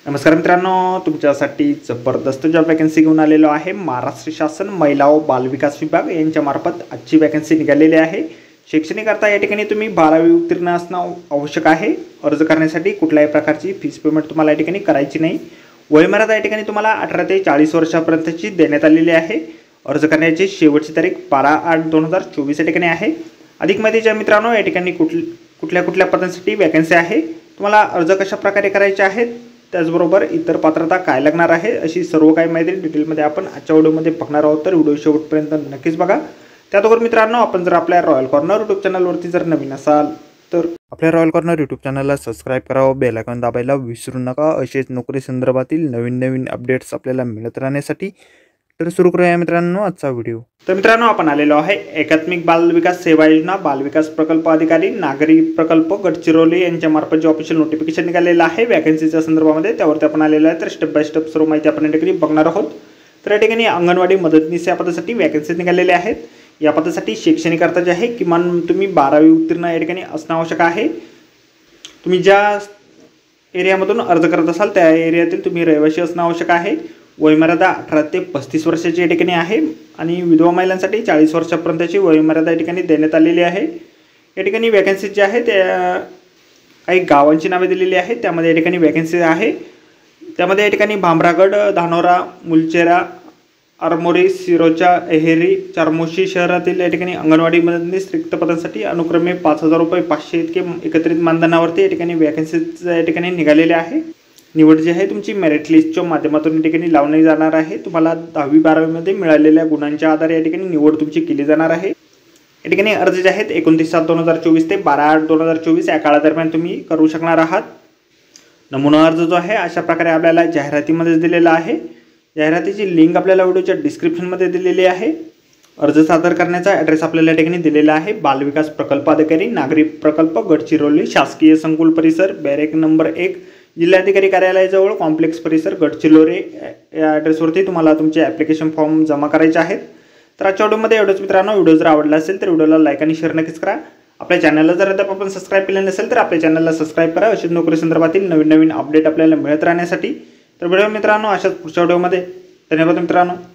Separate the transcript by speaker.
Speaker 1: नमस्कार मित्रांनो, तुमच्यासाठी जबरदस्त जॉब वॅकन्सी घेऊन आलेलो आहे। महाराष्ट्र शासन महिला व बालविकास विभाग यांच्या मार्फत आजची वॅकन्सी निघालेली आहे। शैक्षणिक करता या ठिकाणी तुम्ही 12वी उत्तीर्ण असणं आवश्यक आहे। अर्ज करण्यासाठी कुठल्याही प्रकारची फीस पेमेंट तुम्हाला या ठिकाणी करायची नाही। वयोमर्यादा या ठिकाणी तुम्हाला 18 ते 40 वर्षापर्यंतची देण्यात आलेली आहे। अर्ज करण्याची शेवटची तारीख 12/8/2024 या ठिकाणी आहे। अधिक माहितीच्या मित्रांनो, या ठिकाणी कुठल्या पदांसाठी वॅकन्सी आहे, तुम्हाला अर्ज कशा प्रकारे करायचे आहेत, त्याचबरोबर इतर पात्रता काय लागणार आहे, अशी सर्व काही माहिती डिटेलमध्ये आपण आजच्या व्हिडिओमध्ये बघणार आहोत। तर व्हिडिओ शेवटपर्यंत नक्कीच बघा। त्याचबरोबर मित्रांनो, आपण जर आपल्या रॉयल कॉर्नर यूट्यूब चॅनलवरती जर नवीन असाल तर आपल्या रॉयल कॉर्नर यूट्यूब चॅनलला सबस्क्राइब करावं, बेल आयकॉन दाबायला विसरू नका। असेच नोकरी संदर्भातील नवीन अपडेट्स आपल्याला मिळत राहण्यासाठी। तर सुरू करूया मित्रांनो आजचा व्हिडिओ। तर मित्रांनो, आपण आलेलो आहे एकात्मिक बाल विकास सेवा योजना बाल विकास प्रकल्प अधिकारी नागरी प्रकल्प गडचिरोली यांच्या मार्फत जे ऑफिशियल नोटिफिकेशन निघालेलं आहे वॅकन्सीच्या संदर्भामध्ये, त्यावरती आपण आलेलो आहे। तर स्टेप बाय स्टेप सर्व माहिती आपण या ठिकाणी बघणार आहोत। तर या ठिकाणी अंगणवाडी मदतनीस या पदासाठी वॅकन्सी निघालेल्या आहेत। या पदासाठी शैक्षणिक अर्थ जे आहे किमान तुम्ही 12वी उत्तीर्ण या ठिकाणी असणं आवश्यक आहे। तुम्ही ज्या एरियामधून अर्ज करत असाल त्या एरियातील तुम्ही रहिवासी असणं आवश्यक आहे। वयोमर्यादा 18 ते 35 वर्षाची या ठिकाणी आहे आणि विधवा महिलांसाठी 40 वर्षापर्यंतची वयोमर्यादा या ठिकाणी देण्यात आलेली आहे। या ठिकाणी वॅकन्सी जी आहे त्या काही गावांची नावे दिलेली आहेत, त्यामध्ये या ठिकाणी वॅकन्सी आहे। त्यामध्ये या ठिकाणी भामरागड, धानोरा, मुलचेरा, आरमोरी, सिरोचा, एहेरी, चारमोशी शहरातील या ठिकाणी अंगणवाडी मदतनीस रिक्त पदांसाठी अनुक्रमे 5,000 रुपये 500 इतके एकत्रित मानधनावरती या ठिकाणी वॅकन्सी या ठिकाणी निघालेले आहे। निवड जी आहे तुमची मेरिट लिस्टच्या माध्यमातून या ठिकाणी लावली जाणार आहे। तुम्हाला 10वी 12वी मध्ये मिळालेल्या गुणांच्या आधारे या ठिकाणी निवड तुमची केली जाणार आहे। या ठिकाणी अर्ज जे आहेत 29/7/2024 ते 12/8/2024 या काळादरम्यान तुम्ही करू शकणार आहात। नमुना अर्ज जो आहे अशा प्रकारे आपल्याला जाहिरातीमध्ये दिलेला आहे। जाहिरातीची लिंक आपल्याला व्हिडिओच्या डिस्क्रिप्शनमध्ये दिलेली आहे। अर्ज सादर करण्याचा ॲड्रेस आपल्याला या ठिकाणी दिलेला आहे। बालविकास प्रकल्प अधिकारी नागरी प्रकल्प गडचिरोली शासकीय संकुल परिसर बॅरेक नंबर 1 जिल्हाधिकारी कार्यालयाजवळ कॉम्प्लेक्स परिसर गडचिरोली या ॲड्रेसवरती तुम्हाला तुमचे ॲप्लिकेशन फॉर्म जमा करायचे आहेत। तर आजच्या व्हिडिओमध्ये एवढंच मित्रांनो। व्हिडिओ जर आवडला असेल तर व्हिडिओला लाईक आणि शेअर नक्कीच करा। आपल्या चॅनलला जर आता आपण सबस्क्राइब केले नसेल तर आपल्या चॅनलला सबस्क्राइब करा, अशीच नोकरी संदर्भातील नवीन अपडेट आपल्याला मिळत राहण्यासाठी। तर व्हिडिओ मित्रांनो अशाच पुढच्या व्हिडिओमध्ये। धन्यवाद मित्रांनो।